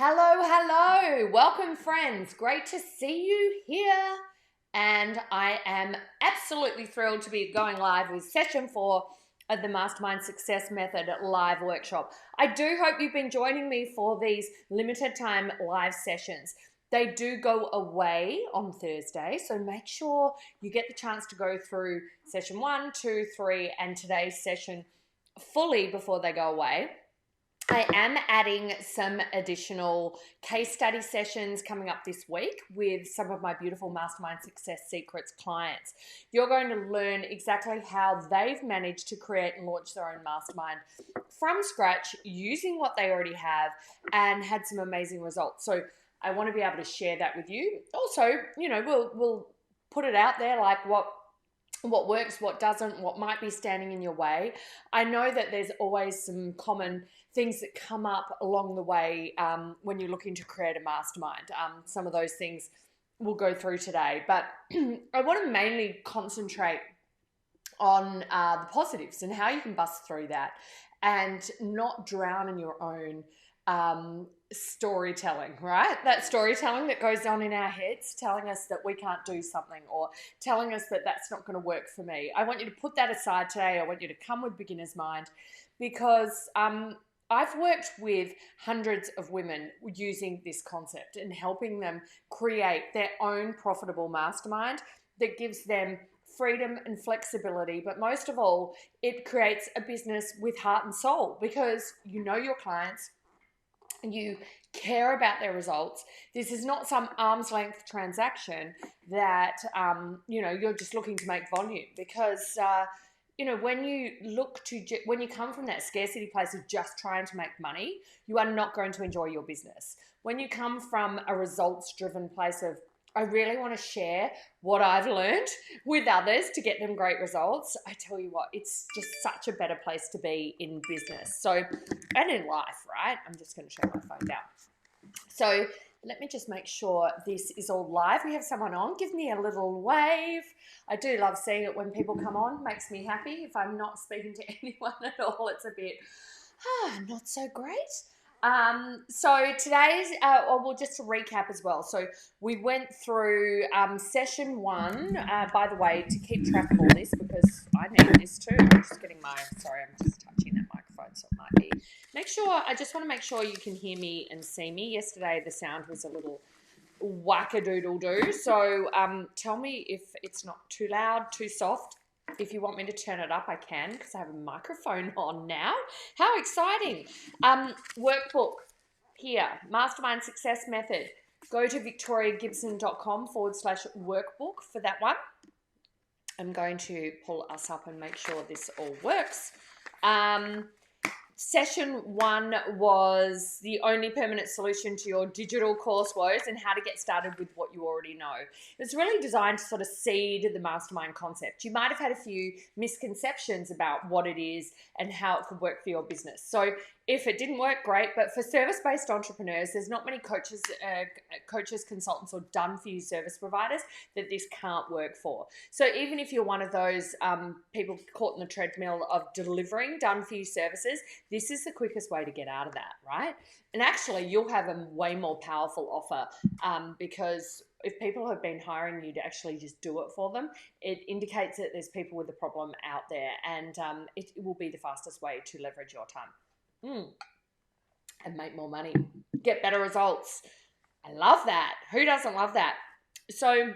Hello. Welcome, friends. Great to see you here. And I am absolutely thrilled to be going live with session 4 of the Mastermind Success Method live workshop. I do hope you've been joining me for these limited time live sessions. They do go away on Thursday, so make sure you get the chance to go through session 1, 2, 3, and today's session fully before they go away. I am adding some additional case study sessions coming up this week with some of my beautiful Mastermind Success Secrets clients. You're going to learn exactly how they've managed to create and launch their own mastermind from scratch using what they already have and had some amazing results. So I want to be able to share that with you. Also, we'll put it out there like what works, what doesn't, what might be standing in your way. I know that there's always some common things that come up along the way when you're looking to create a mastermind. Some of those things we'll go through today, but I want to mainly concentrate on the positives and how you can bust through that and not drown in your own storytelling, right? That storytelling that goes on in our heads telling us that we can't do something or telling us that that's not going to work for me. I want you to put that aside today. I want you to come with beginner's mind because I've worked with hundreds of women using this concept and helping them create their own profitable mastermind that gives them freedom and flexibility, but most of all, it creates a business with heart and soul because you know your clients, you care about their results. This is not some arm's length transaction that, you're just looking to make volume because, when you come from that scarcity place of just trying to make money, you are not going to enjoy your business. When you come from a results driven place of, I really want to share what I've learned with others to get them great results. I tell you what, it's just such a better place to be in business. So, and in life, right? I'm just going to shut my phone down. So let me just make sure this is all live. We have someone on. Give me a little wave. I do love seeing it when people come on. Makes me happy. If I'm not speaking to anyone at all, it's a bit, not so great. So today's, well, just to recap as well. So we went through session 1, by the way, to keep track of all this because I need this too. I'm just touching that microphone, so it might be. I just want to make sure you can hear me and see me. Yesterday the sound was a little wackadoodle-doo. So tell me if it's not too loud, too soft. If you want me to turn it up, I can because I have a microphone on now. How exciting. Workbook here, Mastermind Success Method. Go to victoriagibson.com/workbook for that one. I'm going to pull us up and make sure this all works. Session 1 was the only permanent solution to your digital course woes and how to get started with what you already know. It's really designed to sort of seed the mastermind concept. You might have had a few misconceptions about what it is and how it could work for your business. So if it didn't work, great. But for service-based entrepreneurs, there's not many coaches, consultants, or done-for-you service providers that this can't work for. So even if you're one of those people caught in the treadmill of delivering done-for-you services, this is the quickest way to get out of that, right? And actually, you'll have a way more powerful offer because if people have been hiring you to actually just do it for them, it indicates that there's people with a problem out there, and it will be the fastest way to leverage your time. And make more money, get better results. I love that. Who doesn't love that? So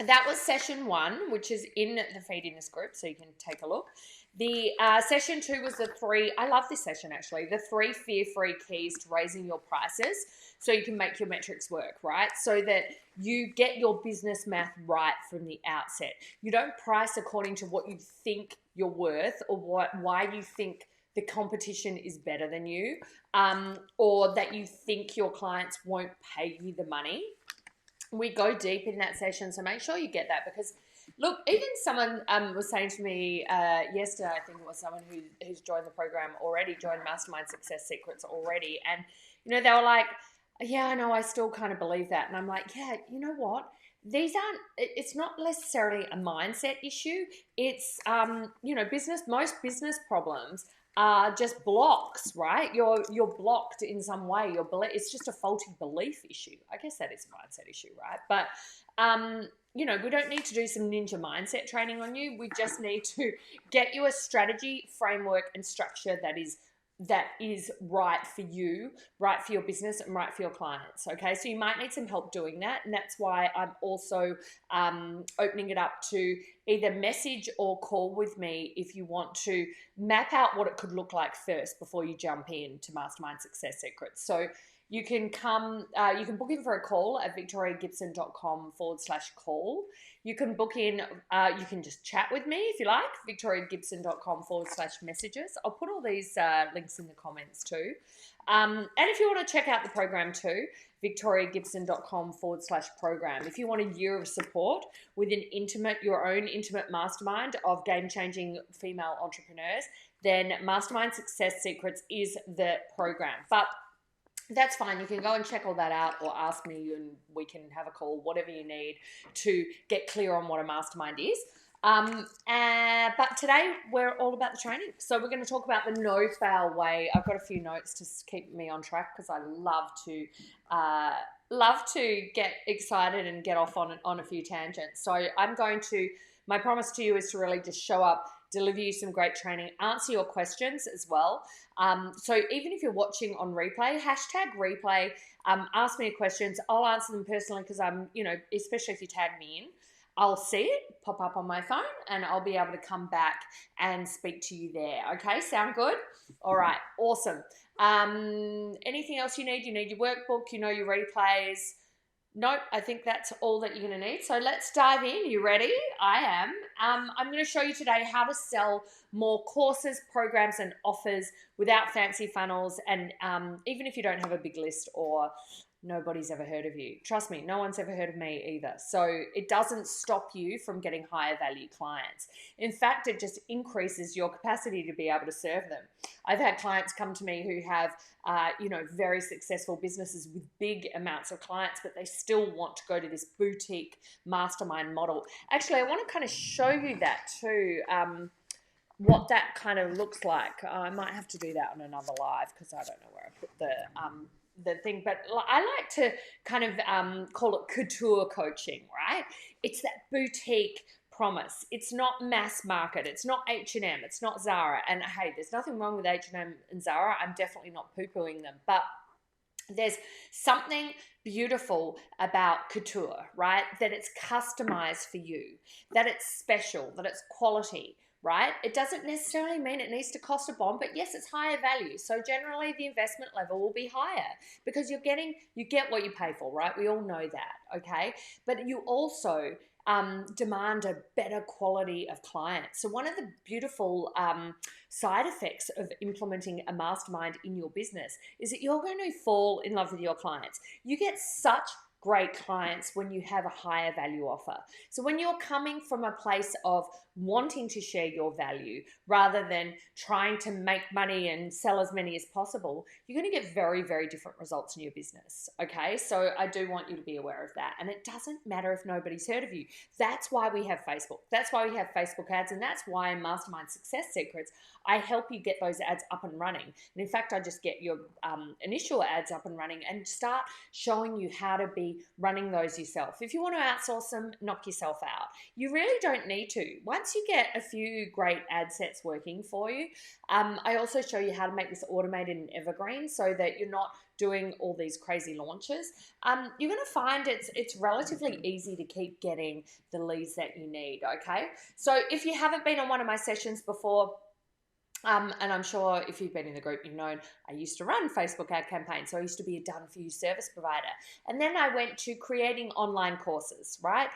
that was session 1, which is in the feed in this group, so you can take a look. The session 2 was the 3. I love this session actually. The 3 fear-free keys to raising your prices so you can make your metrics work, right? So that you get your business math right from the outset. You don't price according to what you think you're worth or why you think the competition is better than you, or that you think your clients won't pay you the money. We go deep in that session, so make sure you get that because, look, even someone was saying to me yesterday, I think it was someone who's joined the program already, joined Mastermind Success Secrets already, and, they were like, yeah, I know, I still kind of believe that. And I'm like, yeah, you know what? It's not necessarily a mindset issue. It's, most business problems are just blocks, right? You're blocked in some way. It's just a faulty belief issue. I guess that is a mindset issue, right? But we don't need to do some ninja mindset training on you. We just need to get you a strategy, framework, and structure that is right for you, right for your business, and right for your clients. Okay, so you might need some help doing that, and that's why I'm also opening it up to either message or call with me if you want to map out what it could look like first before you jump in to Mastermind Success Secrets. So you can you can book in for a call at victoriagibson.com/call. You can book in, you can just chat with me if you like, victoriagibson.com/messages. I'll put all these links in the comments too. And if you want to check out the program too, victoriagibson.com/program. If you want a year of support with your own intimate mastermind of game-changing female entrepreneurs, then Mastermind Success Secrets is the program. But that's fine. You can go and check all that out or ask me and we can have a call, whatever you need to get clear on what a mastermind is. But today we're all about the training. So we're going to talk about the no-fail way. I've got a few notes to keep me on track because I love to get excited and get off on a few tangents. So my promise to you is to really just show up, deliver you some great training, answer your questions as well. So even if you're watching on replay, #replay, ask me questions. I'll answer them personally because especially if you tag me in, I'll see it pop up on my phone and I'll be able to come back and speak to you there. Okay, sound good? All right, awesome. Anything else you need? You need your workbook, your replays. Nope, I think that's all that you're going to need. So let's dive in. You ready? I am. I'm going to show you today how to sell more courses, programs, and offers without fancy funnels. And even if you don't have a big list or nobody's ever heard of you. Trust me, no one's ever heard of me either. So it doesn't stop you from getting higher value clients. In fact, it just increases your capacity to be able to serve them. I've had clients come to me who have, very successful businesses with big amounts of clients, but they still want to go to this boutique mastermind model. Actually, I want to kind of show you that too. What that kind of looks like. I might have to do that on another live because I don't know where I put the thing, but I like to kind of call it couture coaching, right? It's that boutique promise. It's not mass market. It's not H&M. It's not Zara. And hey, there's nothing wrong with H&M and Zara. I'm definitely not poo-pooing them, but there's something beautiful about couture, right? That it's customized for you, that it's special, that it's quality, right? It doesn't necessarily mean it needs to cost a bomb, but yes, it's higher value. So generally the investment level will be higher because you get what you pay for, right? We all know that, okay? But you also demand a better quality of clients. So one of the beautiful side effects of implementing a mastermind in your business is that you're going to fall in love with your clients. You get such great clients when you have a higher value offer. So when you're coming from a place of wanting to share your value rather than trying to make money and sell as many as possible, you're going to get very, very different results in your business. Okay, so I do want you to be aware of that. And it doesn't matter if nobody's heard of you. That's why we have Facebook. That's why we have Facebook ads. And that's why in Mastermind Success Secrets, I help you get those ads up and running. And in fact, I just get your initial ads up and running and start showing you how to be running those yourself. If you want to outsource them, knock yourself out. You really don't need to. Once you get a few great ad sets working for you, I also show you how to make this automated and evergreen so that you're not doing all these crazy launches. You're going to find it's relatively easy to keep getting the leads that you need, okay? So if you haven't been on one of my sessions before, and I'm sure if you've been in the group, you've known I used to run Facebook ad campaigns. So I used to be a done-for-you service provider. And then I went to creating online courses, right?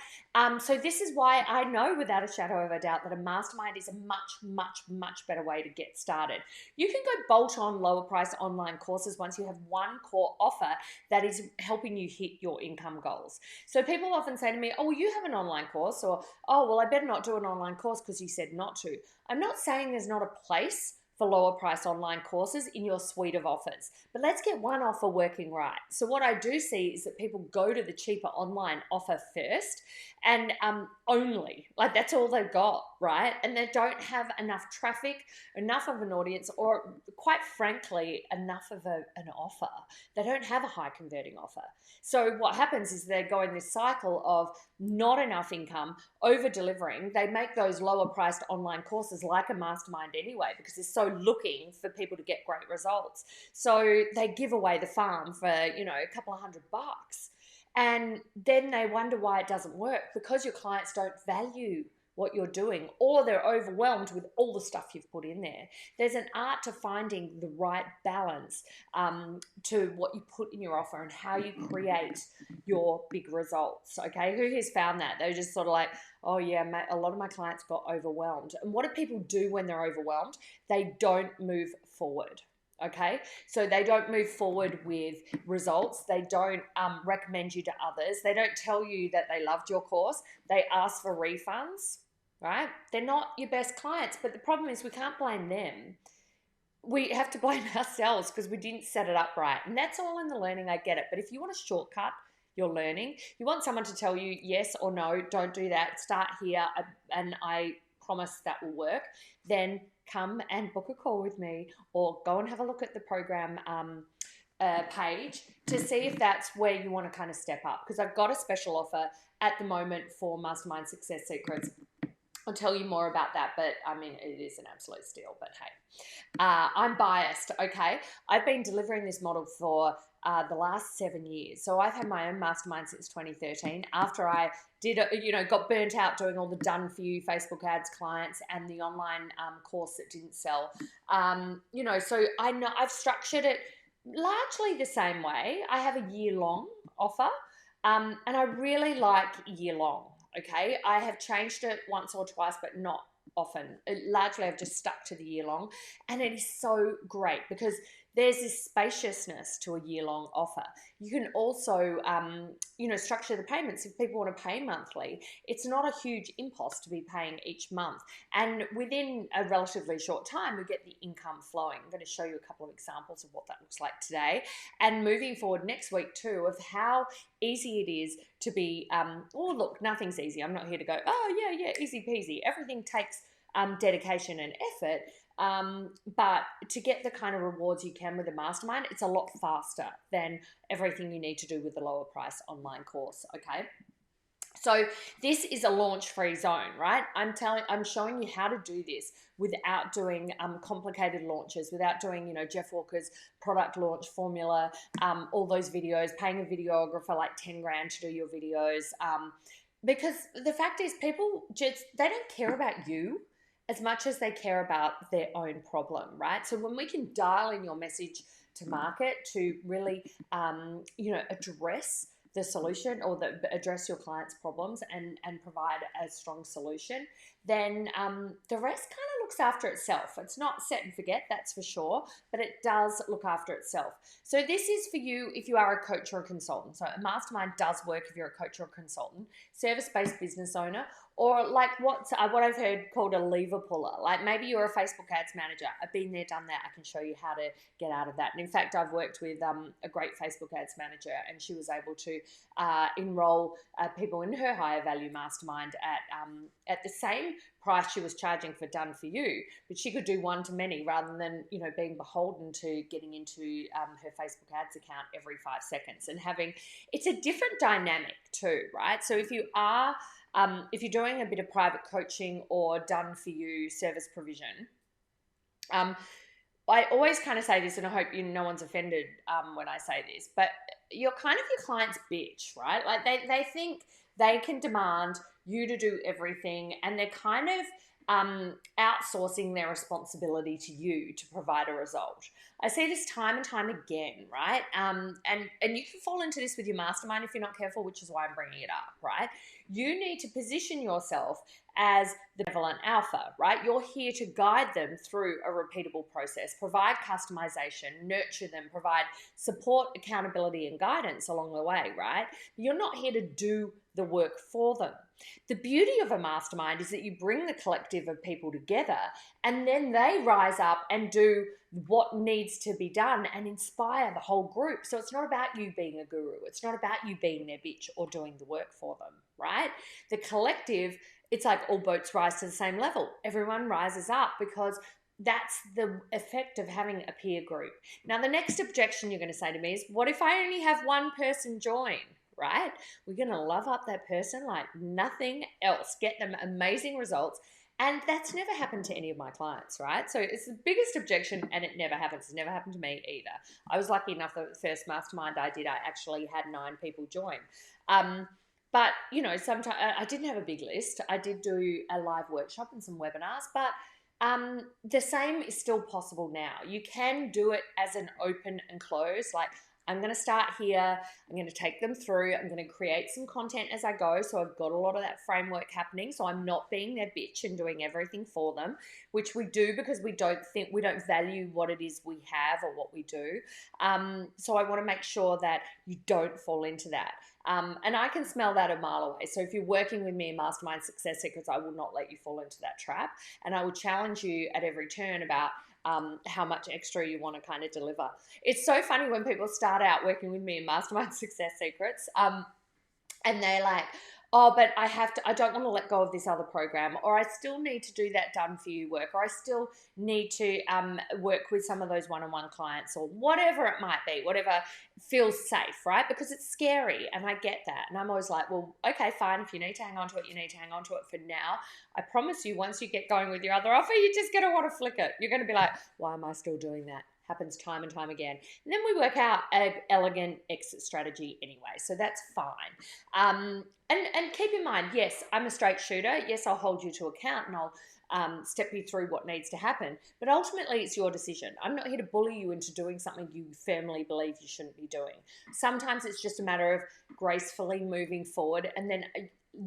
So this is why I know without a shadow of a doubt that a mastermind is a much, much, much better way to get started. You can go bolt on lower price online courses once you have one core offer that is helping you hit your income goals. So people often say to me, oh, well, you have an online course, or, oh, well, I better not do an online course because you said not to. I'm not saying there's not a place for lower price online courses in your suite of offers, but let's get one offer working right. So what I do see is that people go to the cheaper online offer first and only, like that's all they've got. right? And they don't have enough traffic, enough of an audience, or quite frankly, enough of an offer. They don't have a high converting offer. So what happens is they go in this cycle of not enough income, over delivering. They make those lower priced online courses like a mastermind anyway, because they're so looking for people to get great results. So they give away the farm for, a couple of $100. And then they wonder why it doesn't work, because your clients don't value what you're doing, or they're overwhelmed with all the stuff you've put in there. There's an art to finding the right balance to what you put in your offer and how you create your big results. Okay, who has found that? They're just sort of like, oh yeah, a lot of my clients got overwhelmed. And what do people do when they're overwhelmed? They don't move forward. Okay, so they don't move forward with results. They don't recommend you to others. They don't tell you that they loved your course. They ask for refunds, right? They're not your best clients, but the problem is we can't blame them. We have to blame ourselves because we didn't set it up right. And that's all in the learning, I get it. But if you want to shortcut your learning, you want someone to tell you yes or no, don't do that, start here, and I promise that will work, then come and book a call with me, or go and have a look at the program page to see if that's where you want to kind of step up. Because I've got a special offer at the moment for Mastermind Success Secrets. I'll tell you more about that, but I mean, it is an absolute steal, but hey, I'm biased, okay? I've been delivering this model for the last 7 years. So I've had my own mastermind since 2013. After I did, got burnt out doing all the done for you Facebook ads clients and the online course that didn't sell. So I know I've structured it largely the same way. I have a year-long offer, and I really like year-long. Okay, I have changed it once or twice, but not often. Largely, I've just stuck to the year-long, and it is so great because there's this spaciousness to a year-long offer. You can also, structure the payments if people want to pay monthly. It's not a huge impost to be paying each month. And within a relatively short time, we get the income flowing. I'm going to show you a couple of examples of what that looks like today. And moving forward next week too, of how easy it is to be, look, nothing's easy. I'm not here to go, oh yeah, easy peasy. Everything takes dedication and effort. But to get the kind of rewards you can with a mastermind, it's a lot faster than everything you need to do with the lower price online course. Okay. So this is a launch-free zone, right? I'm showing you how to do this without doing complicated launches, without doing, Jeff Walker's product launch formula, all those videos, paying a videographer like 10 grand to do your videos. Because the fact is, people they don't care about you as much as they care about their own problem, right? So when we can dial in your message to market to really, address the solution, or address your client's problems and provide a strong solution, then the rest kind of looks after itself. It's not set and forget, that's for sure, but it does look after itself. So this is for you if you are a coach or a consultant. So a mastermind does work if you're a coach or a consultant, service-based business owner, or like what I've heard called a lever puller. Like maybe you're a Facebook ads manager. I've been there, done that. I can show you how to get out of that. And in fact, I've worked with a great Facebook ads manager, and she was able to enroll people in her higher value mastermind at the same price she was charging for done for you, but she could do one-to-many rather than being beholden to getting into her Facebook ads account every 5 seconds and having. It's a different dynamic too, right? So if you're doing a bit of private coaching or done for you service provision, I always kind of say this, and I hope no one's offended when I say this, but you're kind of your client's bitch, right? Like they think they can demand you to do everything, and they're kind of outsourcing their responsibility to you to provide a result. I see this time and time again, right? And you can fall into this with your mastermind if you're not careful, which is why I'm bringing it up, right? You need to position yourself as the benevolent alpha, right? You're here to guide them through a repeatable process, provide customization, nurture them, provide support, accountability, and guidance along the way, right? You're not here to do the work for them. The beauty of a mastermind is that you bring the collective of people together and then they rise up and do what needs to be done and inspire the whole group. So it's not about you being a guru. It's not about you being their bitch or doing the work for them, right? The collective, it's like all boats rise to the same level. Everyone rises up because that's the effect of having a peer group. Now, the next objection you're going to say to me is, what if I only have one person join? Right? We're going to love up that person like nothing else, get them amazing results. And that's never happened to any of my clients, right? So it's the biggest objection and it never happens. It's never happened to me either. I was lucky enough that the first mastermind I did, I actually had 9 people join. But, you know, sometimes I didn't have a big list. I did do a live workshop and some webinars, but the same is still possible now. You can do it as an open and close, like I'm going to start here. I'm going to take them through. I'm going to create some content as I go. So I've got a lot of that framework happening. So I'm not being their bitch and doing everything for them, which we do because we don't value what it is we have or what we do. So I want to make sure that you don't fall into that. And I can smell that a mile away. So if you're working with me in Mastermind Success Secrets, I will not let you fall into that trap. And I will challenge you at every turn about how much extra you want to kind of deliver. It's so funny when people start out working with me in Mastermind Success Secrets, and they're like, oh, but I don't want to let go of this other program, or I still need to do that done for you work, or I still need to work with some of those one-on-one clients, or whatever it might be, whatever feels safe, right? Because it's scary, and I get that. And I'm always like, well, okay, fine. If you need to hang on to it, you need to hang on to it for now. I promise you, once you get going with your other offer, you're just going to want to flick it. You're going to be like, why am I still doing that? Happens time and time again. And then we work out an elegant exit strategy anyway. So that's fine. And keep in mind, yes, I'm a straight shooter. Yes, I'll hold you to account and I'll step you through what needs to happen. But ultimately, it's your decision. I'm not here to bully you into doing something you firmly believe you shouldn't be doing. Sometimes it's just a matter of gracefully moving forward and then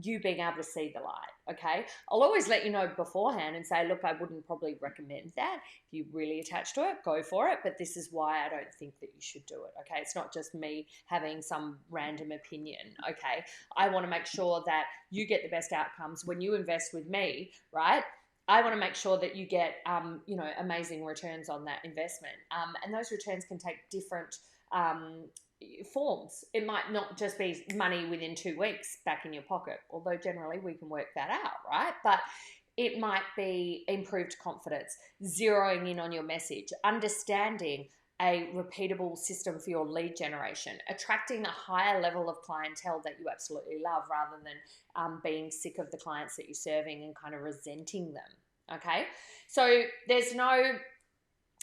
you being able to see the light, okay? I'll always let you know beforehand and say, look, I wouldn't probably recommend that. If you're really attached to it, go for it, but this is why I don't think that you should do it, okay? It's not just me having some random opinion, okay? I want to make sure that you get the best outcomes when you invest with me, right? I want to make sure that you get, amazing returns on that investment. And those returns can take different forms. It might not just be money within 2 weeks back in your pocket, although generally we can work that out, right? But it might be improved confidence, zeroing in on your message, understanding a repeatable system for your lead generation, attracting a higher level of clientele that you absolutely love rather than being sick of the clients that you're serving and kind of resenting them, okay? So there's no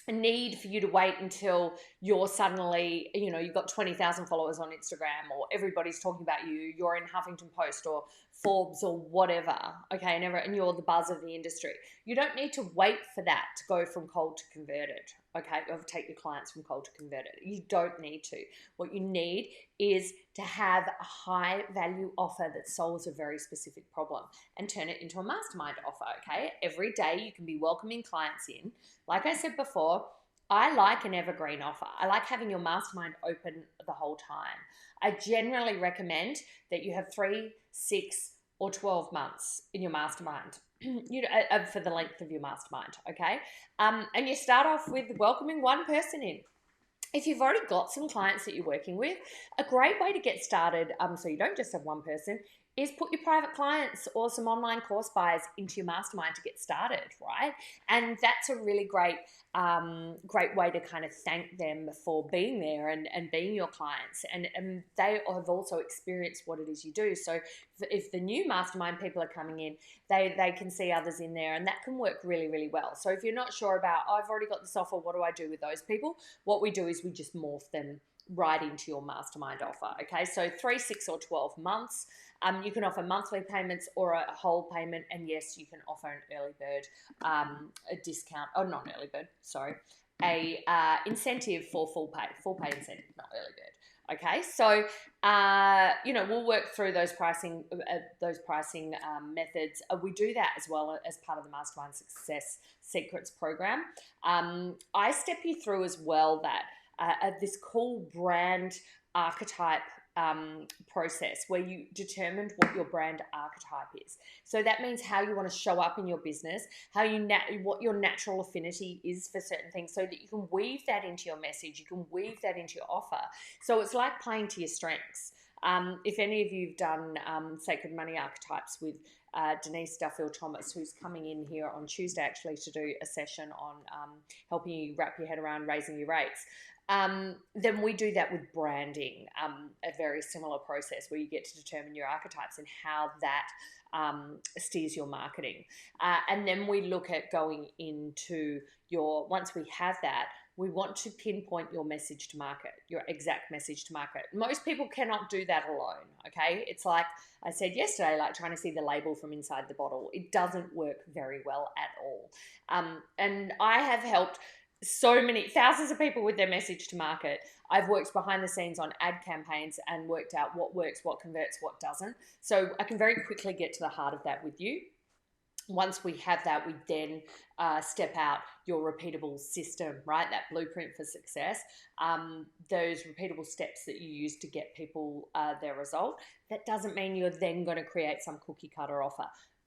need for you to wait until you're suddenly, you've got 20,000 followers on Instagram or everybody's talking about you, you're in Huffington Post or Forbes or whatever, okay, and you're the buzz of the industry. You don't need to wait for that to go from cold to converted, okay, or take your clients from cold to converted. You don't need to. What you need is to have a high value offer that solves a very specific problem and turn it into a mastermind offer, okay? Every day you can be welcoming clients in. Like I said before, I like an evergreen offer. I like having your mastermind open the whole time. I generally recommend that you have 3, 6, or 12 months in your mastermind for the length of your mastermind, okay? And you start off with welcoming one person in. If you've already got some clients that you're working with, a great way to get started, so you don't just have one person, is put your private clients or some online course buyers into your mastermind to get started, right? And that's a really great way to kind of thank them for being there and being your clients. And they have also experienced what it is you do. So if the new mastermind people are coming in, they can see others in there, and that can work really, really well. So if you're not sure about, I've already got this offer, what do I do with those people? What we do is we just morph them right into your mastermind offer, okay? So 3, 6, or 12 months. You can offer monthly payments or a whole payment, and yes, you can offer an early bird, a discount, or not an early bird, sorry, a incentive for full pay incentive, not early bird. Okay, so we'll work through those pricing methods. We do that as well as part of the Mastermind Success Secrets program. I step you through as well that this cool brand Archetype process where you determined what your brand archetype is. So that means how you want to show up in your business, what your natural affinity is for certain things, so that you can weave that into your message, you can weave that into your offer. So it's like playing to your strengths. If any of you've done Sacred Money Archetypes with Denise Duffield-Thomas, who's coming in here on Tuesday actually to do a session on helping you wrap your head around raising your rates, then we do that with branding, a very similar process where you get to determine your archetypes and how that steers your marketing. And then we look at going into once we have that, we want to pinpoint your message to market, your exact message to market. Most people cannot do that alone, okay? It's like I said yesterday, like trying to see the label from inside the bottle. It doesn't work very well at all. And I have helped so many thousands of people with their message to market. I've worked behind the scenes on ad campaigns and worked out what works, what converts, what doesn't. So I can very quickly get to the heart of that with you. Once we have that, we then step out your repeatable system, right? That blueprint for success, those repeatable steps that you use to get people their result. That doesn't mean you're then going to create some cookie cutter offer.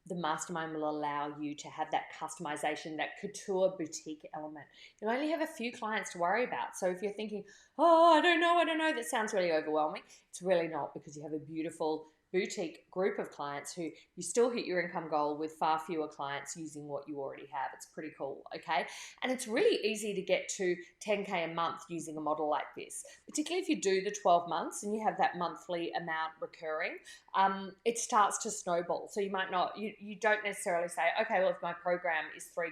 The Mastermind will allow you to have that customization, that couture boutique element. You only have a few clients to worry about. So if you're thinking, oh, I don't know, that sounds really overwhelming. It's really not, because you have a beautiful boutique group of clients who you still hit your income goal with far fewer clients using what you already have. It's pretty cool, okay? And it's really easy to get to 10K a month using a model like this, particularly if you do the 12 months and you have that monthly amount recurring. It starts to snowball. So you might not, you don't necessarily say, okay, well, if my program is $3,000,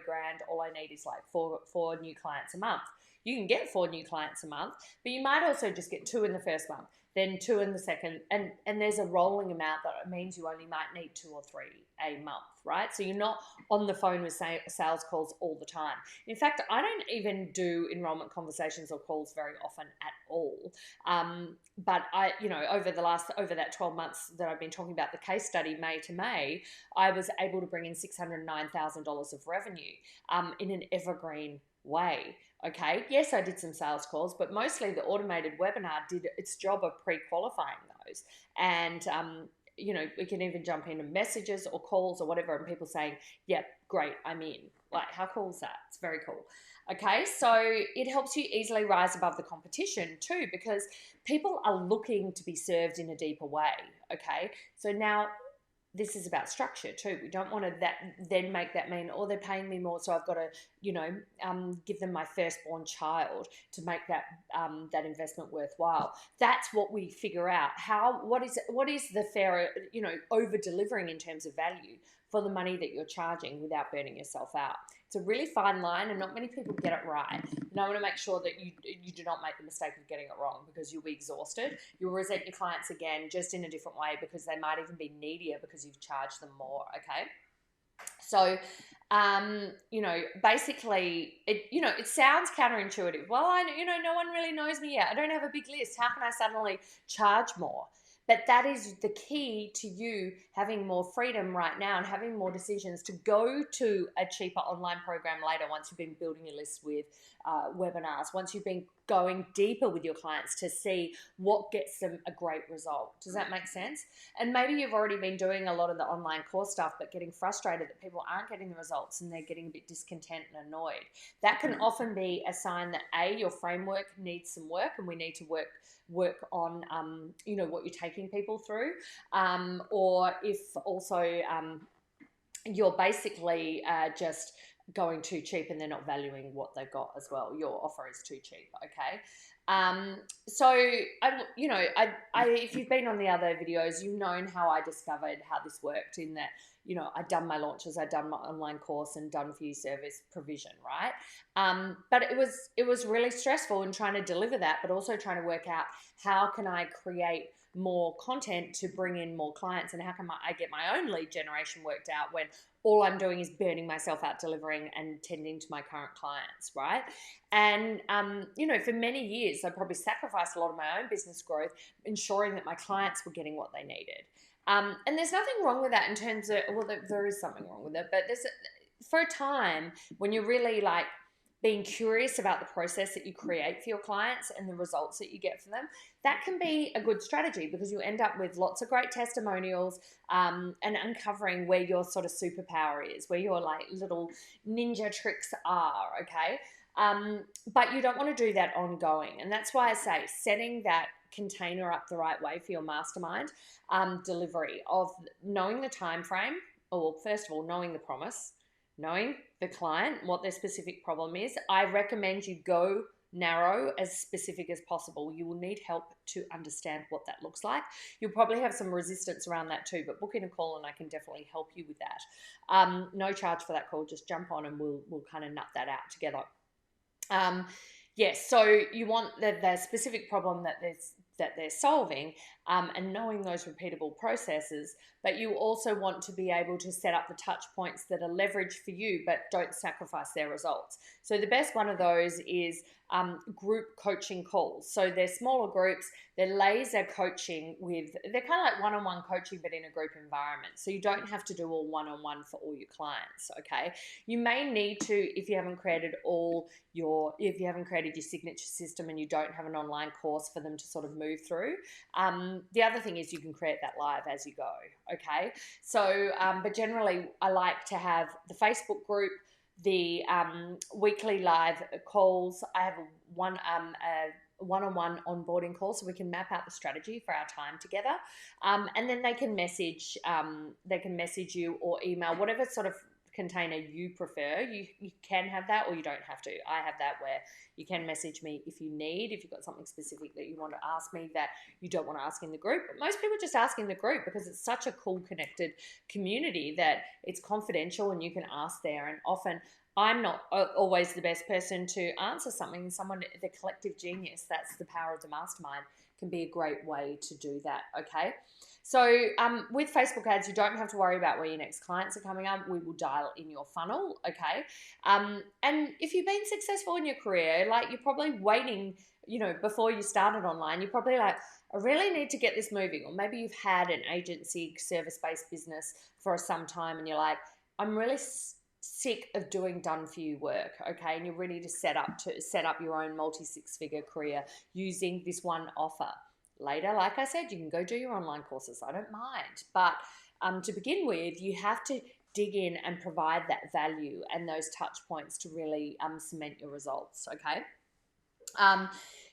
all I need is like four new clients a month. You can get 4 new clients a month, but you might also just get 2 in the first month, then 2 in the second, and there's a rolling amount that means you only might need 2 or 3 a month, right? So you're not on the phone with sales calls all the time. In fact, I don't even do enrollment conversations or calls very often at all. But I, over that 12 months that I've been talking about the case study, May to May, I was able to bring in $609,000 of revenue in an evergreen way. Okay, yes, I did some sales calls, but mostly the automated webinar did its job of pre-qualifying those. And, we can even jump into messages or calls or whatever, and people saying, yep, great, I'm in. Like, how cool is that? It's very cool. Okay, so it helps you easily rise above the competition too, because people are looking to be served in a deeper way. Okay, so now this is about structure too. We don't want to then make that mean, oh, they're paying me more, so I've got to, give them my firstborn child to make that investment worthwhile. That's what we figure out. What is the fair, over delivering in terms of value for the money that you're charging without burning yourself out. It's a really fine line, and not many people get it right. And I want to make sure that you do not make the mistake of getting it wrong, because you'll be exhausted. You'll resent your clients again, just in a different way, because they might even be needier because you've charged them more, okay? So, basically, it sounds counterintuitive. Well, no one really knows me yet. I don't have a big list. How can I suddenly charge more? But that is the key to you having more freedom right now and having more decisions to go to a cheaper online program later, once you've been building your list with webinars, once you've been going deeper with your clients to see what gets them a great result. Does that make sense? And maybe you've already been doing a lot of the online course stuff, but getting frustrated that people aren't getting the results and they're getting a bit discontent and annoyed. That can often be a sign that your framework needs some work, and we need to work on what you're taking people through, or if also you're basically just going too cheap and they're not valuing what they've got as well. Your offer is too cheap, okay? If you've been on the other videos, you've known how I discovered how this worked, in that, I'd done my launches, I'd done my online course and done few service provision, right? But it was really stressful in trying to deliver that, but also trying to work out how can I create more content to bring in more clients, and how can I get my own lead generation worked out when all I'm doing is burning myself out delivering and tending to my current clients, right? And, for many years, I probably sacrificed a lot of my own business growth, ensuring that my clients were getting what they needed. And there's nothing wrong with that in terms of, well, there is something wrong with it, but for a time when you're really like being curious about the process that you create for your clients and the results that you get from them, that can be a good strategy, because you end up with lots of great testimonials, and uncovering where your sort of superpower is, where your like little ninja tricks are, okay? But you don't want to do that ongoing. And that's why I say setting that container up the right way for your mastermind delivery, of knowing the time frame, or first of all, knowing the promise, knowing the client, what their specific problem is. I recommend you go narrow, as specific as possible. You will need help to understand what that looks like. You'll probably have some resistance around that too, but book in a call and I can definitely help you with that. No charge for that call. Just jump on and we'll kind of nut that out together. Yes, so you want the specific problem that they're solving, and knowing those repeatable processes, but you also want to be able to set up the touch points that are leverage for you but don't sacrifice their results. So the best one of those is group coaching calls. So they're smaller groups, they're laser coaching they're kind of like one-on-one coaching but in a group environment. So you don't have to do all one-on-one for all your clients, okay? You may need to, if you haven't created your signature system and you don't have an online course for them to sort of move through. The other thing is you can create that live as you go, okay? So, but generally I like to have the Facebook group, the weekly live calls. I have one-on-one onboarding call so we can map out the strategy for our time together, and then they can message you or email, whatever sort of container you prefer. You can have that or you don't have to. I have that where you can message me if you've got something specific that you want to ask me that you don't want to ask in the group. But most people just ask in the group because it's such a cool connected community that it's confidential and you can ask there. And often I'm not always the best person to answer something. The collective genius, that's the power of the mastermind, can be a great way to do that, okay? So with Facebook ads, you don't have to worry about where your next clients are coming up. We will dial in your funnel, okay? And if you've been successful in your career, like you're probably waiting, before you started online, you're probably like, I really need to get this moving. Or maybe you've had an agency service-based business for some time and you're like, I'm really sick of doing done-for-you work, okay? And you're ready to set up your own multi-six-figure career using this one offer. Later, like I said, you can go do your online courses. I don't mind. But to begin with, you have to dig in and provide that value and those touch points to really cement your results, okay?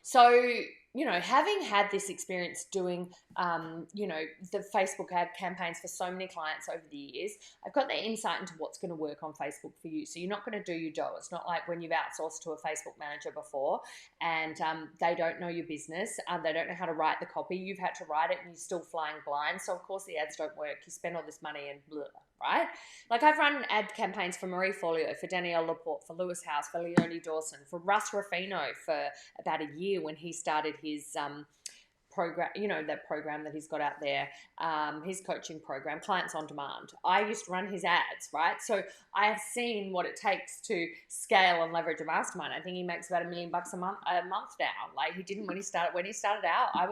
So, having had this experience doing, the Facebook ad campaigns for so many clients over the years, I've got the insight into what's going to work on Facebook for you. So you're not going to do your job. It's not like when you've outsourced to a Facebook manager before and they don't know your business. They don't know how to write the copy. You've had to write it and you're still flying blind. So, of course, the ads don't work. You spend all this money and blah, right? Like I've run ad campaigns for Marie Forleo, for Danielle Laporte, for Lewis House, for Leonie Dawson, for Russ Ruffino for about a year when he started his program, that program that he's got out there, his coaching program, Clients on Demand. I used to run his ads, right? So I have seen what it takes to scale and leverage a mastermind. I think he makes about $1 million a month now. Like he didn't when he started out. I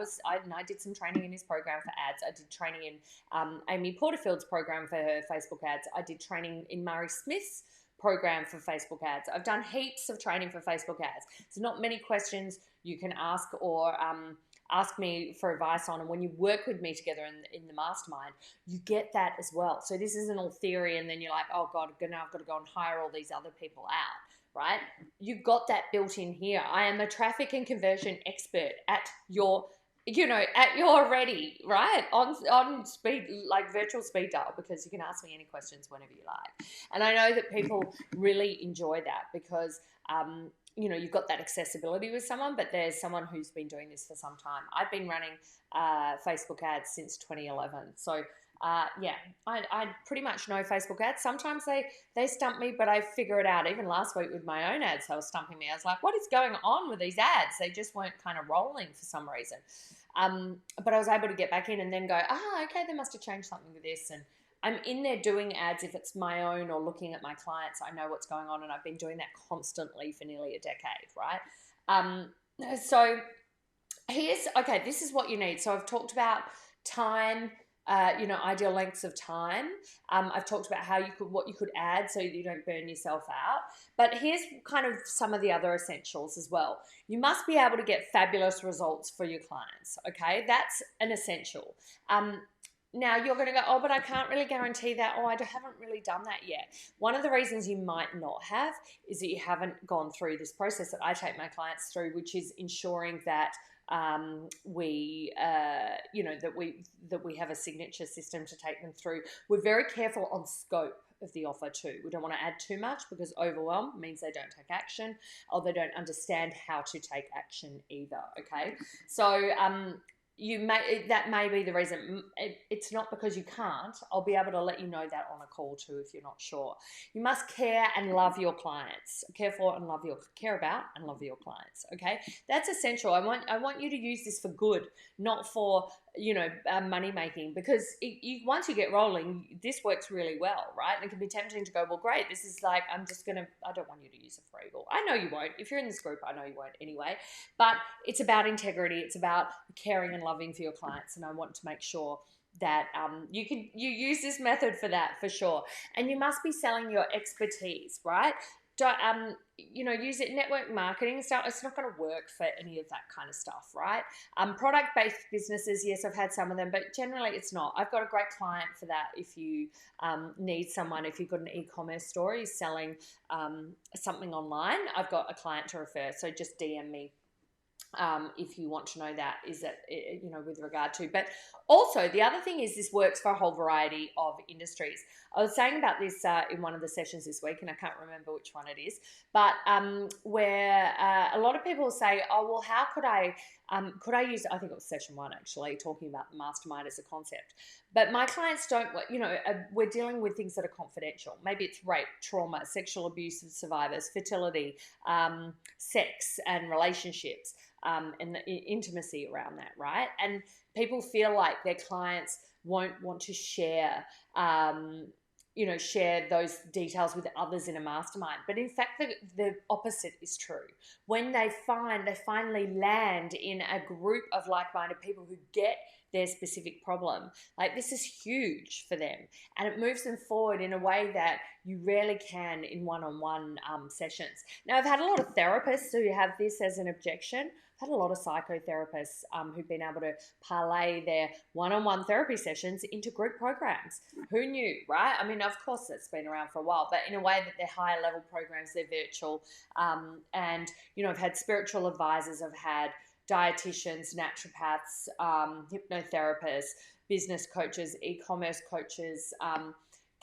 did some training in his program for ads. I did training in Amy Porterfield's program for her Facebook ads. I did training in Murray Smith's program for Facebook ads. I've done heaps of training for Facebook ads. There's not many questions you can ask or ask me for advice on, and when you work with me together in the mastermind, you get that as well. So this isn't all theory and then you're like, oh God, now I've got to go and hire all these other people out, right? You've got that built in here. I am a traffic and conversion expert at your ready, right? On speed, like virtual speed dial, because you can ask me any questions whenever you like. And I know that people really enjoy that because you've got that accessibility with someone, but there's someone who's been doing this for some time. I've been running Facebook ads since 2011. So, I pretty much know Facebook ads. Sometimes they stump me, but I figure it out. Even last week with my own ads, they were stumping me. I was like, what is going on with these ads? They just weren't kind of rolling for some reason. But I was able to get back in and then go, okay, they must have changed something with this. And I'm in there doing ads if it's my own or looking at my clients. I know what's going on, and I've been doing that constantly for nearly a decade, right? So this is what you need. So I've talked about time, ideal lengths of time. I've talked about what you could add so that you don't burn yourself out. But here's kind of some of the other essentials as well. You must be able to get fabulous results for your clients. Okay, that's an essential. Now you're going to go, oh, but I can't really guarantee that. Oh, haven't really done that yet. One of the reasons you might not have is that you haven't gone through this process that I take my clients through, which is ensuring that we have a signature system to take them through. We're very careful on scope of the offer too. We don't want to add too much because overwhelm means they don't take action or they don't understand how to take action either. Okay, so that may be the reason. It's not because you can't. I'll be able to let you know that on a call too if you're not sure. You must care and love your clients. Care about and love your clients. Okay, that's essential. I want you to use this for good, not for money making, because once you get rolling, this works really well, right? And it can be tempting to go, well, great, this is like, I don't want you to use it for evil. I know you won't. If you're in this group, I know you won't anyway. But it's about integrity. It's about caring and loving for your clients, and I want to make sure that you use this method for that for sure. And you must be selling your expertise, right? Use it network marketing stuff. It's not going to work for any of that kind of stuff, right? Product-based businesses, yes, I've had some of them, but generally it's not. I've got a great client for that. If you need someone, if you've got an e-commerce store, you're selling something online, I've got a client to refer. So just DM me. If you want to know that, is that, with regard to. But also the other thing is this works for a whole variety of industries. I was saying about this in one of the sessions this week, and I can't remember which one it is, but where a lot of people say, oh, well, how could I use, I think it was session 1 actually, talking about the mastermind as a concept. But my clients don't, we're dealing with things that are confidential. Maybe it's rape, trauma, sexual abuse of survivors, fertility, sex and relationships, and the intimacy around that, right? And people feel like their clients won't want to share those details with others in a mastermind. But in fact, the opposite is true. When they finally land in a group of like-minded people who get their specific problem, like, this is huge for them, and it moves them forward in a way that you rarely can in one-on-one sessions. Now, I've had a lot of therapists who have this as an objection. I've had a lot of psychotherapists who've been able to parlay their one-on-one therapy sessions into group programs. Who knew, right? I mean, of course, that's been around for a while, but in a way that they're higher level programs, they're virtual. And I've had spiritual advisors, I've had dietitians, naturopaths, hypnotherapists, business coaches, e-commerce coaches,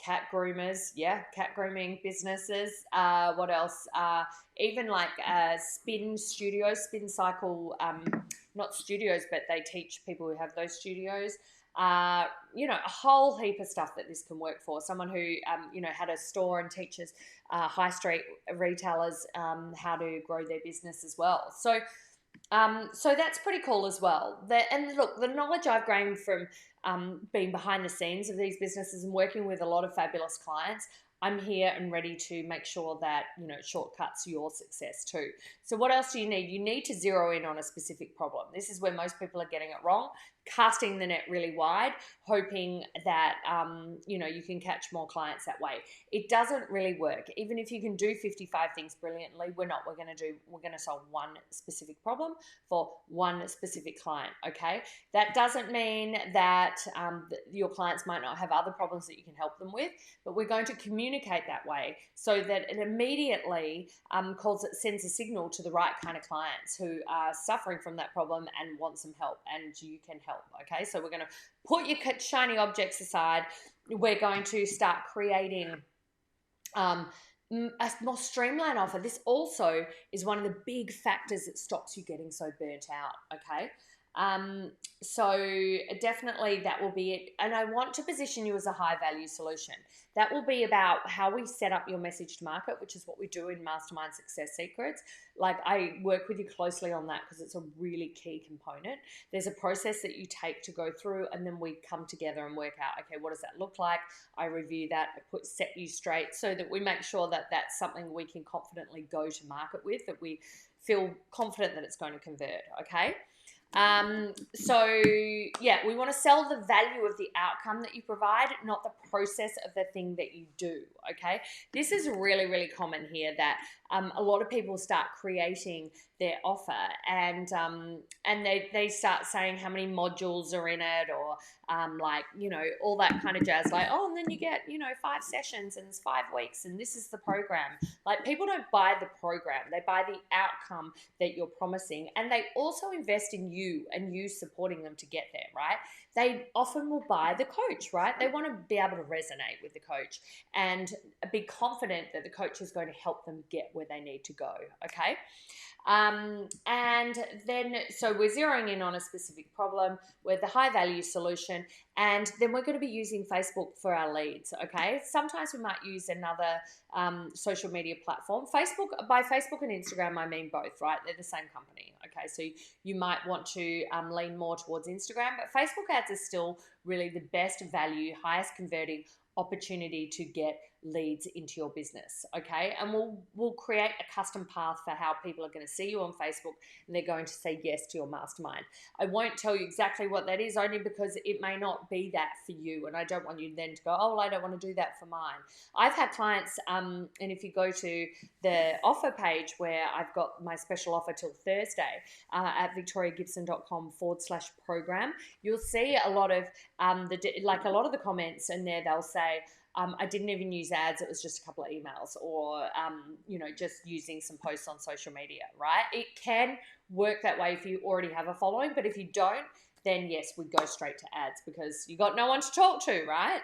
cat groomers, cat grooming businesses. What else? Even like spin studios, spin cycle, not studios, but they teach people who have those studios. A whole heap of stuff that this can work for. Someone who, had a store and teaches high street retailers how to grow their business as well. So that's pretty cool as well. And look, the knowledge I've gained from being behind the scenes of these businesses and working with a lot of fabulous clients, I'm here and ready to make sure that, it shortcuts your success too. So what else do you need? You need to zero in on a specific problem. This is where most people are getting it wrong. Casting the net really wide, hoping that, you can catch more clients that way. It doesn't really work. Even if you can do 55 things brilliantly, we're going to solve one specific problem for one specific client, okay? That doesn't mean that your clients might not have other problems that you can help them with, but we're going to communicate that way so that it immediately sends a signal to the right kind of clients who are suffering from that problem and want some help, and you can help. Okay, so we're going to put your shiny objects aside. We're going to start creating a more streamlined offer. This also is one of the big factors that stops you getting so burnt out. Okay. So definitely that will be it. And I want to position you as a high value solution. That will be about how we set up your message to market, which is what we do in Mastermind Success Secrets. Like, I work with you closely on that because it's a really key component. There's a process that you take to go through, and then we come together and work out, okay, what does that look like? I review that, set you straight so that we make sure that that's something we can confidently go to market with, that we feel confident that it's going to convert, okay? So yeah, we want to sell the value of the outcome that you provide, not the process of the thing that you do, okay? This is really, really common here that a lot of people start creating their offer and they start saying how many modules are in it or like, you know, all that kind of jazz, like, oh, and then you get, you know, 5 sessions and it's 5 weeks and this is the program. Like, people don't buy the program, they buy the outcome that you're promising, and they also invest in you and you supporting them to get there, right? They often will buy the coach, right? They want to be able to resonate with the coach and be confident that the coach is going to help them get where they need to go, okay? And then, so we're zeroing in on a specific problem with the high value solution, and then we're going to be using Facebook for our leads, okay? Sometimes we might use another social media platform. By Facebook and Instagram, I mean both, right? They're the same company, okay? So you might want to lean more towards Instagram, but Facebook ads is still really the best value, highest converting opportunity to get leads into your business, okay? And we'll create a custom path for how people are going to see you on Facebook and they're going to say yes to your mastermind. I won't tell you exactly what that is, only because it may not be that for you, and I don't want you then to go, oh, well, I don't want to do that for mine. I've had clients, and if you go to the offer page where I've got my special offer till Thursday at victoriagibson.com/program, you'll see a lot of a lot of the comments in there. They'll say, I didn't even use ads. It was just a couple of emails or, you know, just using some posts on social media, right? It can work that way if you already have a following, but if you don't, then yes, we go straight to ads because you got no one to talk to, right?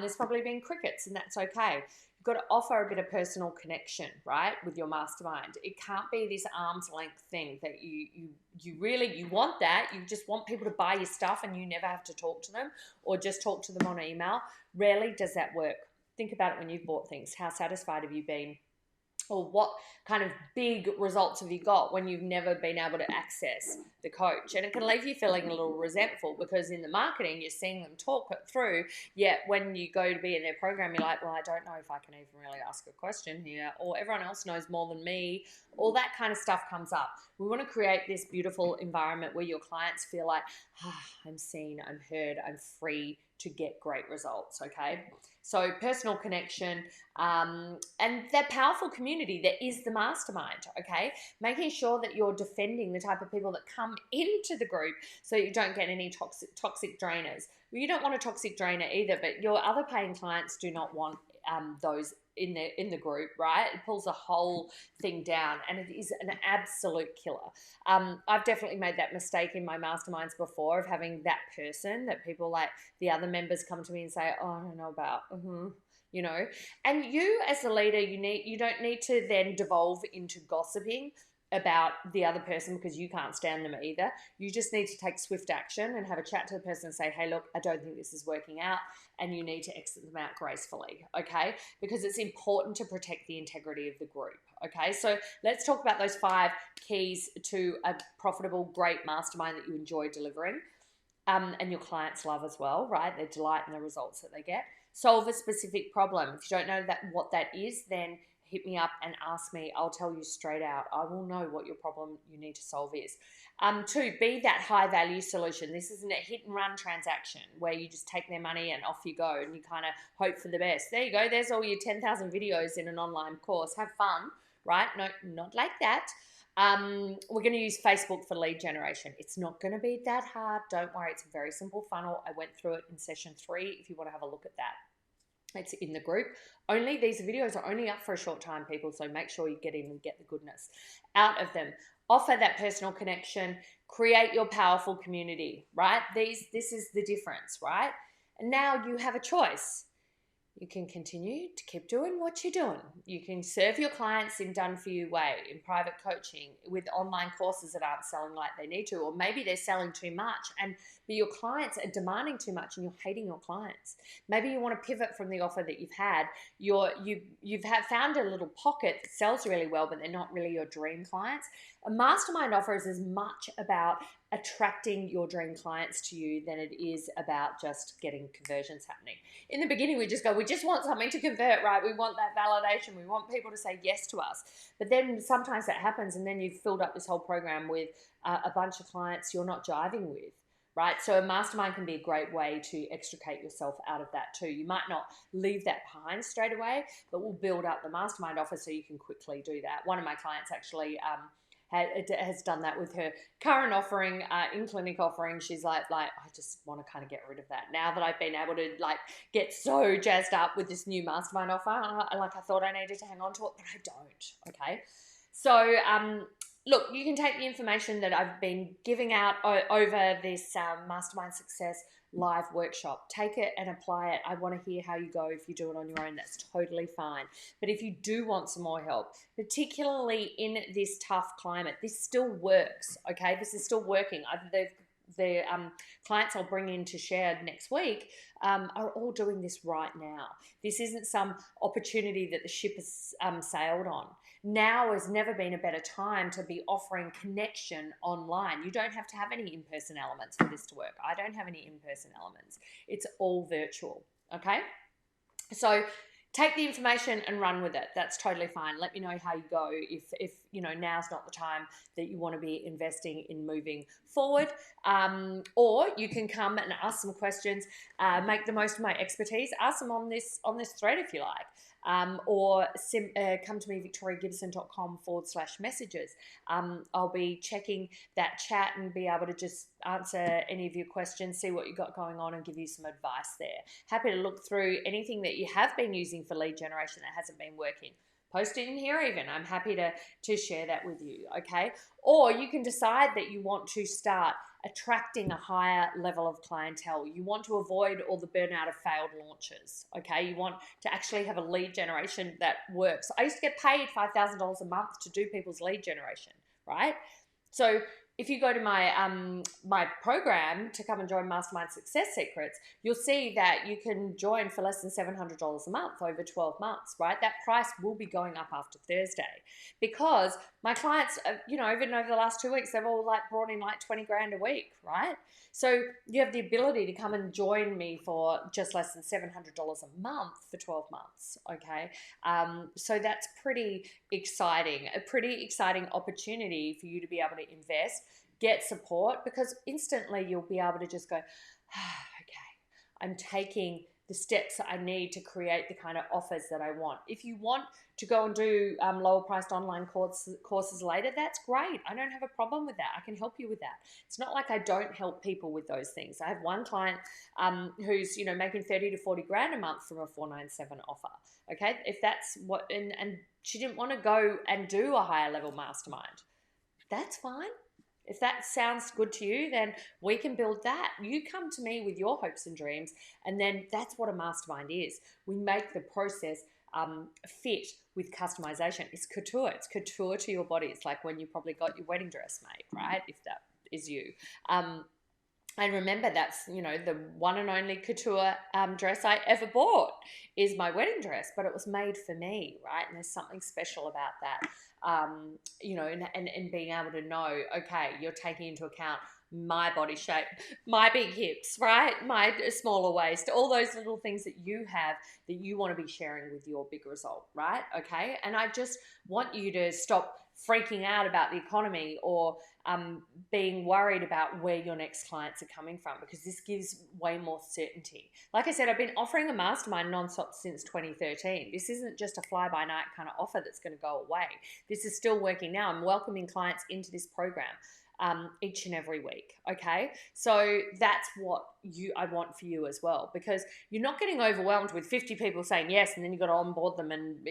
There's probably been crickets, and that's okay. You've got to offer a bit of personal connection, right, with your mastermind. It can't be this arm's length thing that you want that. You just want people to buy your stuff and you never have to talk to them or just talk to them on email. Rarely does that work. Think about it when you've bought things. How satisfied have you been? Or what kind of big results have you got when you've never been able to access the coach? And it can leave you feeling a little resentful because in the marketing, you're seeing them talk it through, yet when you go to be in their program, you're like, well, I don't know if I can even really ask a question here, or everyone else knows more than me. All that kind of stuff comes up. We want to create this beautiful environment where your clients feel like, I'm seen, I'm heard, I'm free to get great results, okay? So personal connection and that powerful community that is the mastermind, okay? Making sure that you're defending the type of people that come into the group so you don't get any toxic drainers. Well, you don't want a toxic drainer either, but your other paying clients do not want those in the group, right? It pulls the whole thing down and it is an absolute killer. I've definitely made that mistake in my masterminds before of having that person that people like the other members come to me and say, oh, I don't know about, you know, and you as the leader, you don't need to then devolve into gossiping about the other person because you can't stand them either. You just need to take swift action and have a chat to the person and say, hey, look, I don't think this is working out, and you need to exit them out gracefully, okay? Because it's important to protect the integrity of the group, okay? So let's talk about those 5 keys to a profitable, great mastermind that you enjoy delivering and your clients love as well, right? They delight in the results that they get. Solve a specific problem. If you don't know what that is, then hit me up and ask me. I'll tell you straight out. I will know what your problem you need to solve is. 2, be that high value solution. This isn't a hit and run transaction where you just take their money and off you go and you kind of hope for the best. There you go. There's all your 10,000 videos in an online course. Have fun, right? No, not like that. We're going to use Facebook for lead generation. It's not going to be that hard. Don't worry. It's a very simple funnel. I went through it in session 3 if you want to have a look at that. It's in the group. Only these videos are only up for a short time, people, so make sure you get in and get the goodness out of them. Offer that personal connection. Create your powerful community, right? This is the difference, right? And now you have a choice. You can continue to keep doing what you're doing. You can serve your clients in done-for-you way, in private coaching, with online courses that aren't selling like they need to, or maybe they're selling too much, but your clients are demanding too much and you're hating your clients. Maybe you want to pivot from the offer that you've had. You've found a little pocket that sells really well, but they're not really your dream clients. A mastermind offer is as much about attracting your dream clients to you than it is about just getting conversions happening. In the beginning, we just want something to convert, right? We want that validation. We want people to say yes to us. But then sometimes that happens, and then you've filled up this whole program with a bunch of clients you're not jiving with. Right? So a mastermind can be a great way to extricate yourself out of that too. You might not leave that behind straight away, but we'll build up the mastermind offer so you can quickly do that. One of my clients actually has done that with her current offering, in-clinic offering. She's like, I just want to kind of get rid of that now that I've been able to get so jazzed up with this new mastermind offer. I thought I needed to hang on to it, but I don't. Okay. So, look, you can take the information that I've been giving out over this Mastermind Success live workshop. Take it and apply it. I want to hear how you go. If you do it on your own, that's totally fine. But if you do want some more help, particularly in this tough climate, this still works, okay? This is still working. The clients I'll bring in to share next week are all doing this right now. This isn't some opportunity that the ship has sailed on. Now has never been a better time to be offering connection online. You don't have to have any in-person elements for this to work. I don't have any in-person elements. It's all virtual, okay? So take the information and run with it. That's totally fine. Let me know how you go if now's not the time that you want to be investing in moving forward. Or you can come and ask some questions, make the most of my expertise, ask them on this thread if you like. Or come to me, victoriagibson.com/messages. I'll be checking that chat and be able to just answer any of your questions, see what you got going on and give you some advice there. Happy to look through anything that you have been using for lead generation that hasn't been working. Post it in here even. I'm happy to share that with you, okay? Or you can decide that you want to start attracting a higher level of clientele. You want to avoid all the burnout of failed launches, okay? You want to actually have a lead generation that works. I used to get paid $5,000 a month to do people's lead generation, right? So if you go to my my program to come and join Mastermind Success Secrets, you'll see that you can join for less than $700 a month over 12 months, right? That price will be going up after Thursday because my clients, even over the last 2 weeks, they've all brought in 20 grand a week, right? So you have the ability to come and join me for just less than $700 a month for 12 months, okay? So that's pretty exciting, a pretty exciting opportunity for you to be able to invest, get support, because instantly you'll be able to just go, okay, I'm taking the steps I need to create the kind of offers that I want. If you want to go and do lower priced online courses later, that's great. I don't have a problem with that. I can help you with that. It's not like I don't help people with those things. I have one client who's making 30 to 40 grand a month from a 497 offer. Okay, if that's what, and she didn't want to go and do a higher level mastermind. That's fine. If that sounds good to you, then we can build that. You come to me with your hopes and dreams, and then that's what a mastermind is. We make the process fit with customization. It's couture. It's couture to your body. It's like when you probably got your wedding dress made, right? If that is you. And remember, that's, the one and only couture dress I ever bought is my wedding dress, but it was made for me, right? And there's something special about that. And being able to know, okay, you're taking into account my body shape, my big hips, right? My smaller waist, all those little things that you have that you want to be sharing with your big result, right? Okay. And I just want you to stop freaking out about the economy or being worried about where your next clients are coming from, because this gives way more certainty. Like I said, I've been offering a mastermind nonstop since 2013. This isn't just a fly-by-night kind of offer that's going to go away. This is still working now. I'm welcoming clients into this program each and every week, okay? So that's what I want for you as well, because you're not getting overwhelmed with 50 people saying yes and then you've got to onboard them and,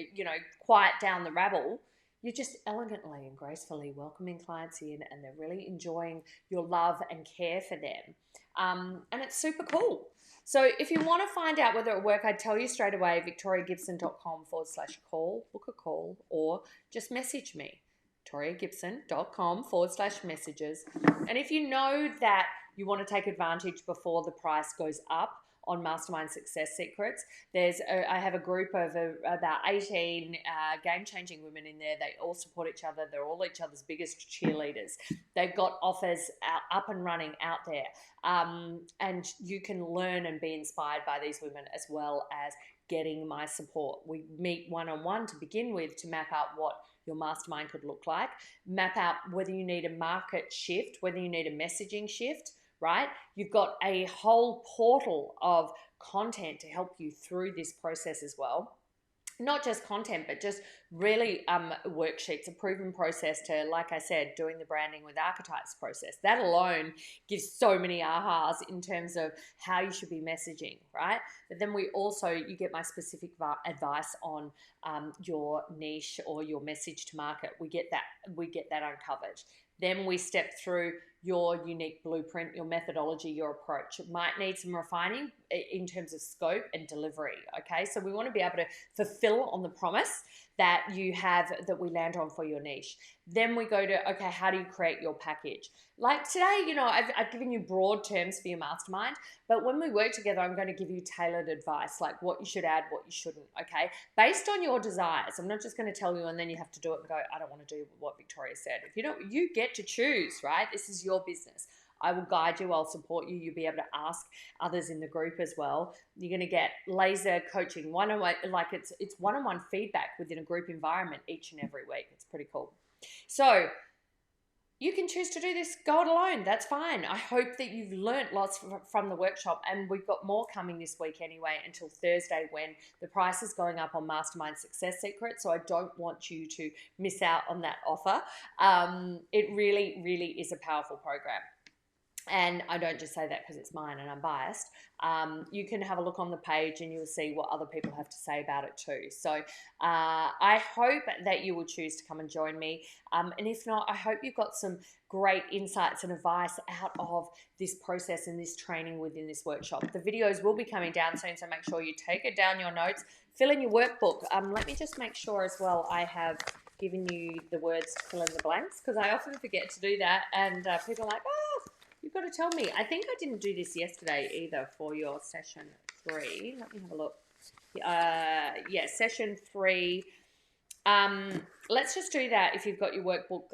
quiet down the rabble. You're just elegantly and gracefully welcoming clients in, and they're really enjoying your love and care for them. And it's super cool. So if you want to find out whether it will work, I'd tell you straight away, victoriagibson.com/call, book a call, or just message me, victoriagibson.com/messages. And if you know that you want to take advantage before the price goes up on Mastermind Success Secrets. I have a group of about 18 game-changing women in there. They all support each other. They're all each other's biggest cheerleaders. They've got offers up and running out there. And you can learn and be inspired by these women as well as getting my support. We meet one-on-one to begin with to map out what your mastermind could look like, map out whether you need a market shift, whether you need a messaging shift, right? You've got a whole portal of content to help you through this process as well. Not just content, but just really worksheets, a proven process to, like I said, doing the branding with Archetypes process. That alone gives so many ahas in terms of how you should be messaging, right? But then you get my specific advice on your niche or your message to market. We get that uncovered. Then we step through your unique blueprint, your methodology, your approach. It might need some refining in terms of scope and delivery, okay? So we want to be able to fulfill on the promise that you have, that we land on for your niche. Then we go to, okay, how do you create your package? Like today, I've given you broad terms for your mastermind, but when we work together, I'm going to give you tailored advice, like what you should add, what you shouldn't, okay? Based on your desires. I'm not just going to tell you and then you have to do it and go, I don't want to do what Victoria said. If you get to choose, right? This is your business. I will guide you. I'll support you. You'll be able to ask others in the group as well. You're going to get laser coaching, one-on-one, like it's one-on-one feedback within a group environment each and every week. It's pretty cool. So you can choose to do this, go it alone. That's fine. I hope that you've learnt lots from the workshop, and we've got more coming this week anyway until Thursday, when the price is going up on Mastermind Success Secrets. So I don't want you to miss out on that offer. It really, really is a powerful program. And I don't just say that because it's mine and I'm biased. You can have a look on the page and you'll see what other people have to say about it too. So I hope that you will choose to come and join me. And if not, I hope you've got some great insights and advice out of this process and this training within this workshop. The videos will be coming down soon, so make sure you take it down your notes, fill in your workbook. Let me just make sure as well I have given you the words to fill in the blanks, because I often forget to do that, and people are like, you've got to tell me. I think I didn't do this yesterday either for your session 3. Let me have a look. Session 3. Let's just do that if you've got your workbook.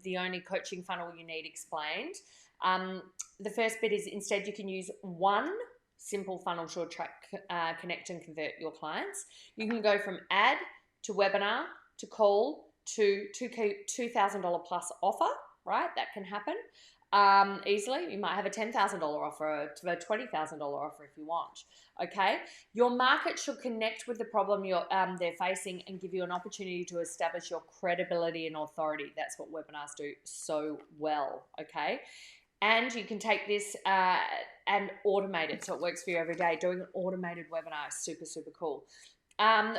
The only coaching funnel you need explained. The first bit is, instead you can use one simple funnel to attract, connect and convert your clients. You can go from ad to webinar to call to $2,000 plus offer, right? That can happen. Easily. You might have a $10,000 offer to a $20,000 offer if you want. Okay, your market should connect with the problem they're facing and give you an opportunity to establish your credibility and authority. That's what webinars do so well. Okay, and you can take this and automate it so it works for you every day. Doing an automated webinar is super, super cool.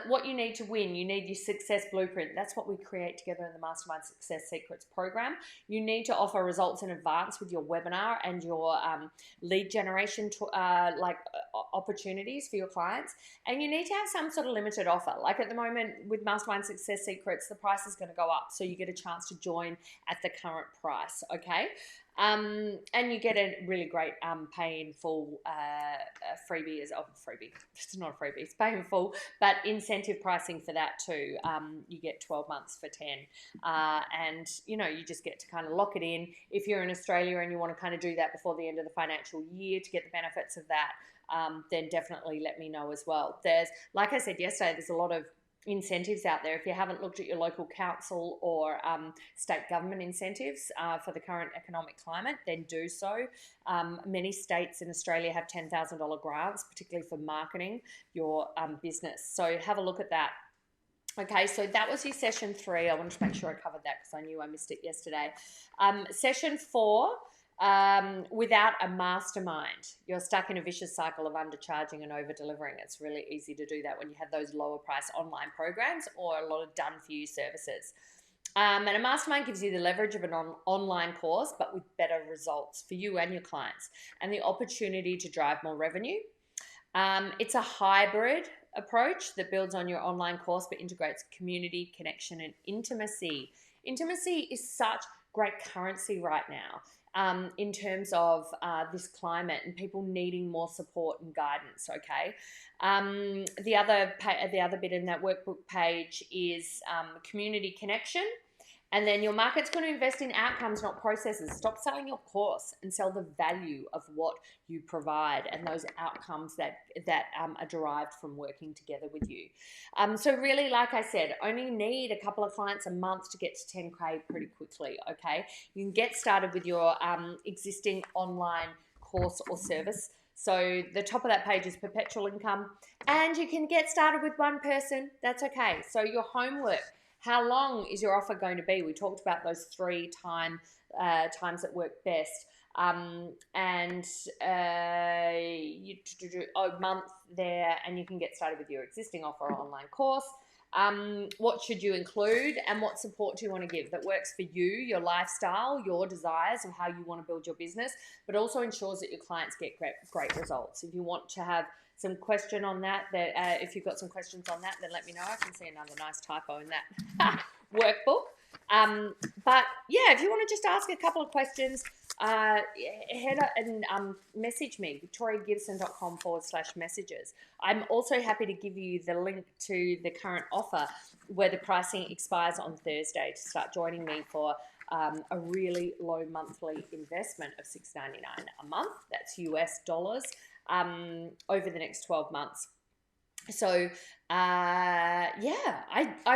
What you need to win, you need your success blueprint. That's what we create together in the Mastermind Success Secrets program. You need to offer results in advance with your webinar and your lead generation opportunities for your clients. And you need to have some sort of limited offer. Like at the moment with Mastermind Success Secrets, the price is going to go up, so you get a chance to join at the current price. Okay. And you get a really great pay in full freebie. Freebie. It's not a freebie, it's pay in full, but incentive pricing for that too. You get 12 months for 10. And you just get to kind of lock it in. If you're in Australia and you want to kind of do that before the end of the financial year to get the benefits of that, then definitely let me know as well. Like I said yesterday, there's a lot of incentives out there. If you haven't looked at your local council or state government incentives for the current economic climate, then do so. Many states in Australia have $10,000 grants, particularly for marketing your business. So have a look at that. Okay, so that was your session 3. I wanted to make sure I covered that because I knew I missed it yesterday. Session 4. Without a mastermind, you're stuck in a vicious cycle of undercharging and over-delivering. It's really easy to do that when you have those lower price online programs or a lot of done-for-you services. And a mastermind gives you the leverage of an online course, but with better results for you and your clients, and the opportunity to drive more revenue. It's a hybrid approach that builds on your online course but integrates community, connection, and intimacy. Intimacy is such great currency right now. in terms of this climate and people needing more support and guidance. Okay, the other bit in that workbook page is community connection. And then your market's going to invest in outcomes, not processes. Stop selling your course and sell the value of what you provide and those outcomes that are derived from working together with you. So really, like I said, only need a couple of clients a month to get to 10K pretty quickly, okay? You can get started with your existing online course or service. So the top of that page is perpetual income, and you can get started with one person. That's okay. So your homework. How long is your offer going to be? We talked about those 3 times that work best. A month there, and you can get started with your existing offer or online course. What should you include, and what support do you want to give that works for you, your lifestyle, your desires of how you want to build your business, but also ensures that your clients get great results. If you want to have some question on that, if you've got some questions on that, then let me know. I can see another nice typo in that workbook. But yeah, if you want to just ask a couple of questions, head up and message me, victoriagibson.com/messages. I'm also happy to give you the link to the current offer where the pricing expires on Thursday to start joining me for a really low monthly investment of $6.99 a month. That's US dollars. Over the next 12 months. So, I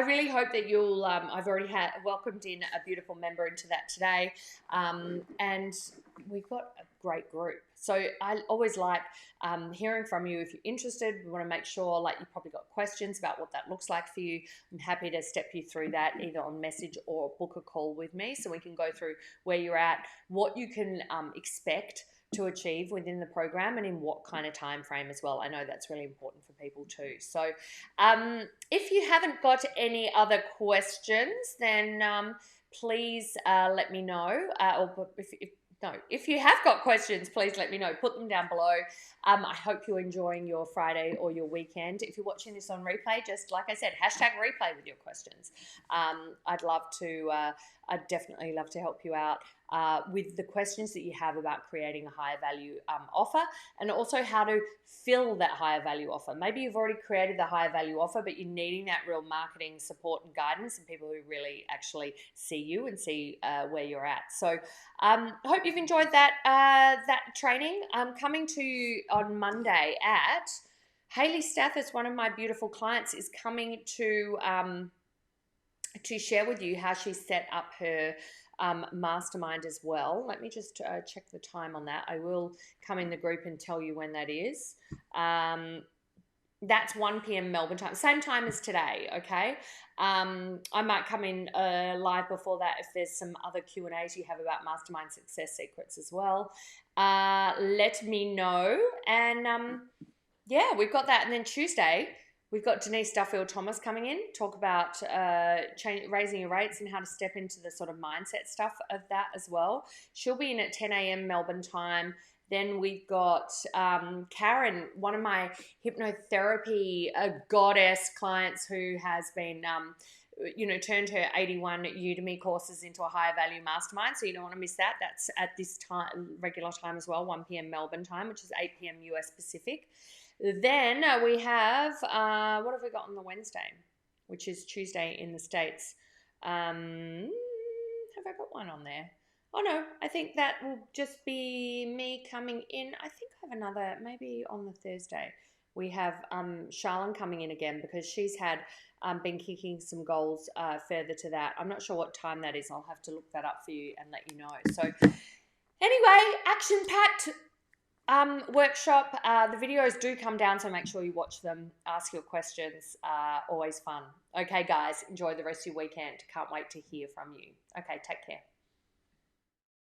really hope that you'll, I've already welcomed in a beautiful member into that today. And we've got a great group. So I always like hearing from you. If you're interested, we want to make sure, like, you've probably got questions about what that looks like for you. I'm happy to step you through that either on message or book a call with me so we can go through where you're at, what you can expect to achieve within the program, and in what kind of time frame as well. I know that's really important for people too. So if you haven't got any other questions, then please let me know. If you have got questions, please let me know. Put them down below. I hope you're enjoying your Friday or your weekend. If you're watching this on replay, just like I said, #replay with your questions. I'd definitely love to help you out with the questions that you have about creating a higher value offer, and also how to fill that higher value offer. Maybe you've already created the higher value offer, but you're needing that real marketing support and guidance and people who really actually see you and see where you're at. So I hope you've enjoyed that training. I'm coming to you on Monday at Hayley Stathis, one of my beautiful clients, is coming to share with you how she set up her mastermind as well. Let me just check the time on that. I will come in the group and tell you when that is. That's 1 p.m. Melbourne time, same time as today, okay? I might come in live before that if there's some other Q&As you have about mastermind success secrets as well. Let me know. And yeah, we've got that. And then Tuesday, we've got Denise Duffield-Thomas coming in, talk about raising your rates and how to step into the sort of mindset stuff of that as well. She'll be in at 10 a.m. Melbourne time. Then we've got Karen, one of my hypnotherapy goddess clients who has been, turned her 81 Udemy courses into a higher value mastermind. So you don't want to miss that. That's at this time, regular time as well, 1 p.m. Melbourne time, which is 8 p.m. US Pacific. Then we have, what have we got on the Wednesday, which is Tuesday in the States? Have I got one on there? Oh, no, I think that will just be me coming in. I think I have another, maybe on the Thursday. We have Charlene coming in again because she's had been kicking some goals further to that. I'm not sure what time that is. I'll have to look that up for you and let you know. So anyway, action-packed workshop. The videos do come down, so make sure you watch them. Ask your questions. Always fun. Okay, guys, enjoy the rest of your weekend. Can't wait to hear from you. Okay, take care.